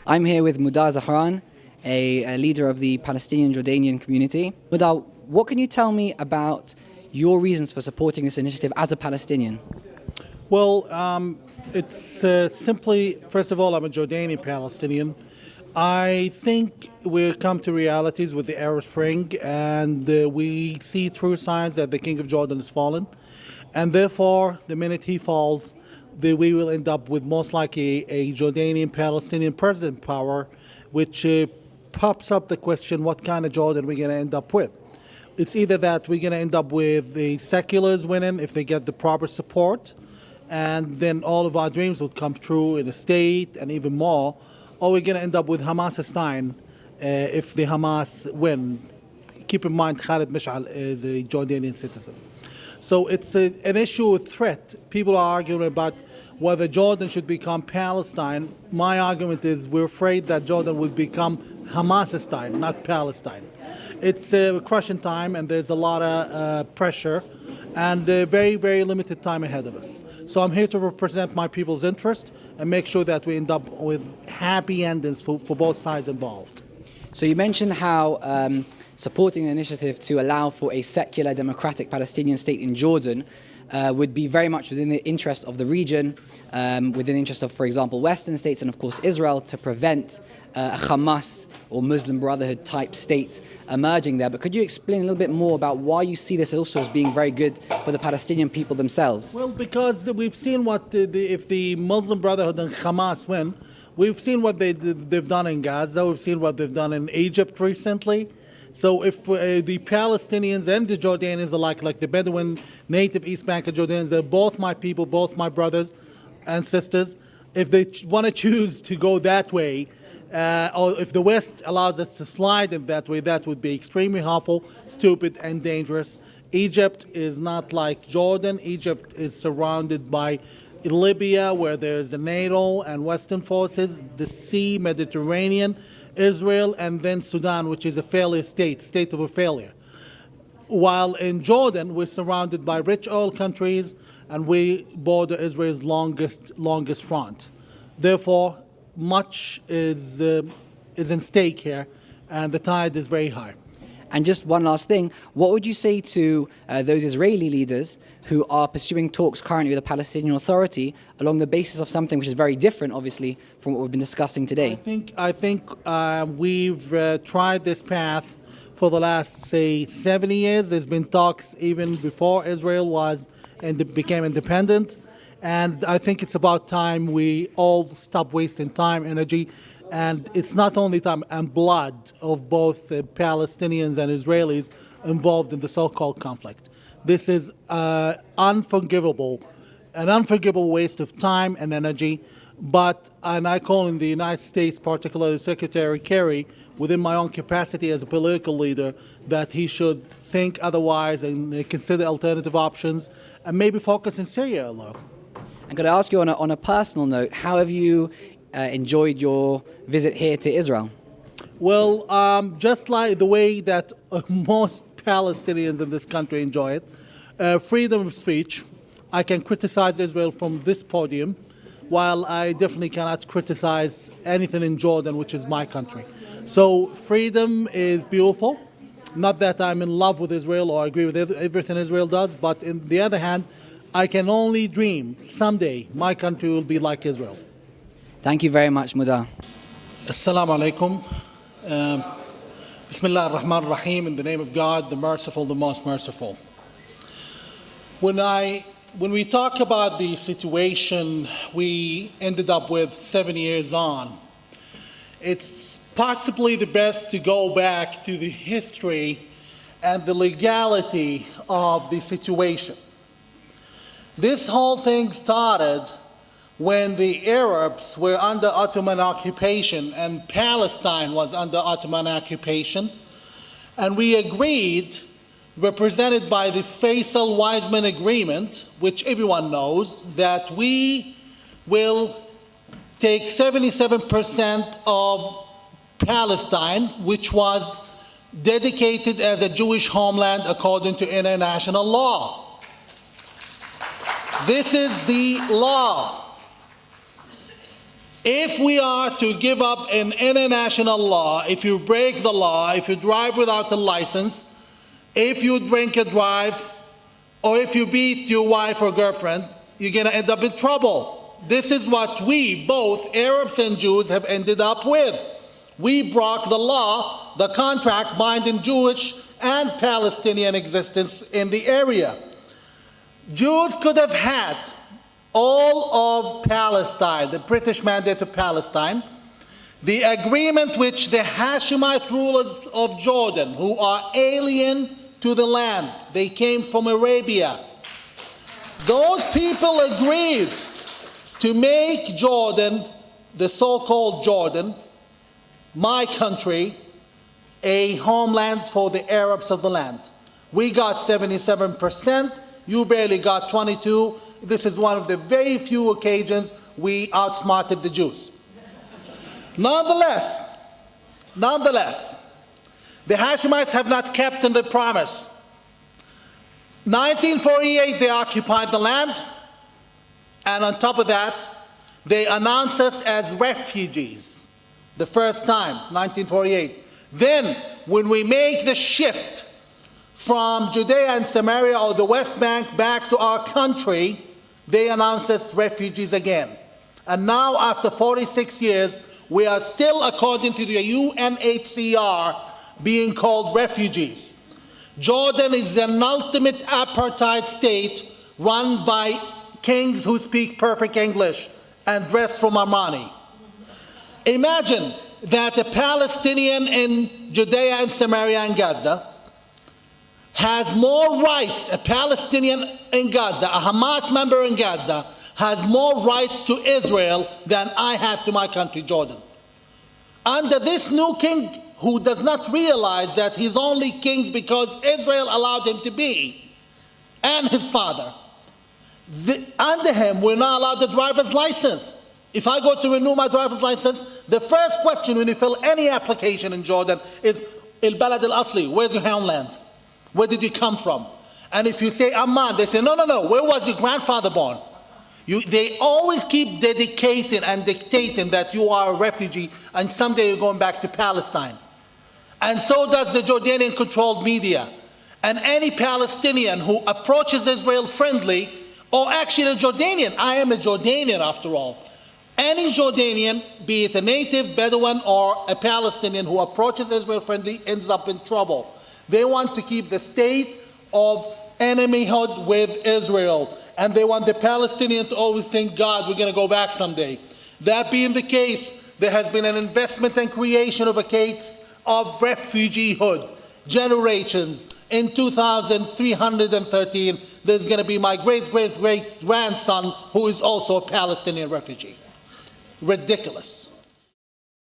I'm here with Muda Zahran, a leader of the Palestinian Jordanian community. Muda, what can you tell me about your reasons for supporting this initiative as a Palestinian? Well, it's simply, first of all, I'm a Jordanian-Palestinian. I think we've come to realities with the Arab Spring, and we see true signs that the King of Jordan has fallen. And therefore, the minute he falls, we will end up with most likely a Jordanian-Palestinian president power, which pops up the question, what kind of Jordan we're going to end up with? It's either that we're going to end up with the seculars winning if they get the proper support, and then all of our dreams will come true in the state and even more, or we're going to end up with Hamas-Stein if the Hamas win. Keep in mind, Khalid Mish'al is a Jordanian citizen. So it's an issue of threat. People are arguing about whether Jordan should become Palestine. My argument is we're afraid that Jordan will become Hamas-Stein, not Palestine. It's a crushing time, and there's a lot of pressure and very, very limited time ahead of us. So I'm here to represent my people's interest and make sure that we end up with happy endings for both sides involved. So you mentioned how supporting an initiative to allow for a secular democratic Palestinian state in Jordan would be very much within the interest of the region, within the interest of, for example, Western states and, of course, Israel, to prevent a Hamas or Muslim Brotherhood type state emerging there. But could you explain a little bit more about why you see this also as being very good for the Palestinian people themselves? Well, because we've seen what if the Muslim Brotherhood and Hamas win, we've seen what they've done in Gaza, we've seen what they've done in Egypt recently. So if the Palestinians and the Jordanians alike, like the Bedouin native East Bank Jordanians, they're both my people, both my brothers and sisters. If they want to choose to go that way, or if the West allows us to slide in that way, that would be extremely harmful, stupid, and dangerous. Egypt is not like Jordan. Egypt is surrounded by Libya, where there's the NATO and Western forces, the sea, Mediterranean, Israel, and then Sudan, which is a failure state of a failure. While in Jordan, we're surrounded by rich oil countries, and we border Israel's longest front. Therefore, much is in stake here, and the tide is very high. And just one last thing, what would you say to those Israeli leaders who are pursuing talks currently with the Palestinian Authority along the basis of something which is very different, obviously, from what we've been discussing today? I think we've tried this path for the last, say, 70 years. There's been talks even before Israel became independent. And I think it's about time we all stop wasting time, energy, and it's not only time and blood of both Palestinians and Israelis involved in the so-called conflict. This is an unforgivable waste of time and energy. And I call in the United States, particularly Secretary Kerry, within my own capacity as a political leader, that he should think otherwise and consider alternative options and maybe focus in Syria alone. I'm going to ask you on a personal note, how have you enjoyed your visit here to Israel? Well, just like the way that most Palestinians in this country enjoy it, freedom of speech. I can criticize Israel from this podium, while I definitely cannot criticize anything in Jordan, which is my country. So freedom is beautiful. Not that I'm in love with Israel or agree with everything Israel does, but on the other hand, I can only dream someday my country will be like Israel. Thank you very much, Muda. Assalamu alaikum. Bismillah ar-Rahman ar-Rahim, in the name of God, the merciful, the most merciful. When we talk about the situation we ended up with 7 years on, it's possibly the best to go back to the history and the legality of the situation. This whole thing started when the Arabs were under Ottoman occupation and Palestine was under Ottoman occupation, and we agreed, represented by the Faisal-Weizmann Agreement, which everyone knows, that we will take 77% of Palestine, which was dedicated as a Jewish homeland according to international law. This is the law. If we are to give up an international law, if you break the law, if you drive without a license, if you drink and drive, or if you beat your wife or girlfriend, you're going to end up in trouble. This is what we, both Arabs and Jews, have ended up with. We broke the law, the contract binding Jewish and Palestinian existence in the area. Jews could have had all of Palestine, the British mandate to Palestine, the agreement which the Hashemite rulers of Jordan, who are alien to the land, they came from Arabia. Those people agreed to make Jordan, the so-called Jordan, my country, a homeland for the Arabs of the land. We got 77%, you barely got 22%. This is one of the very few occasions we outsmarted the Jews. Nonetheless, the Hashemites have not kept in the promise. 1948, they occupied the land, and on top of that, they announced us as refugees. The first time, 1948. Then, when we make the shift from Judea and Samaria or the West Bank back to our country, they announced us refugees again. And now, after 46 years, we are still, according to the UNHCR, being called refugees. Jordan is an ultimate apartheid state run by kings who speak perfect English and dress from Armani. Imagine that a Palestinian in Judea and Samaria and Gaza has more rights, a Palestinian in Gaza, a Hamas member in Gaza, has more rights to Israel than I have to my country, Jordan. Under this new king, who does not realize that he's only king because Israel allowed him to be, and his father, under him, we're not allowed the driver's license. If I go to renew my driver's license, the first question when you fill any application in Jordan is, Il Balad al-Asli, where's your homeland? Where did you come from? And if you say Amman, they say, no, where was your grandfather born? They always keep dedicating and dictating that you are a refugee and someday you're going back to Palestine. And so does the Jordanian-controlled media. And any Palestinian who approaches Israel friendly, or actually a Jordanian, I am a Jordanian after all, any Jordanian, be it a native, Bedouin, or a Palestinian who approaches Israel friendly ends up in trouble. They want to keep the state of enemyhood with Israel. And they want the Palestinians to always think, God, we're going to go back someday. That being the case, there has been an investment and creation of a case of refugeehood. Generations. In 2313, there's going to be my great-great-great grandson who is also a Palestinian refugee. Ridiculous.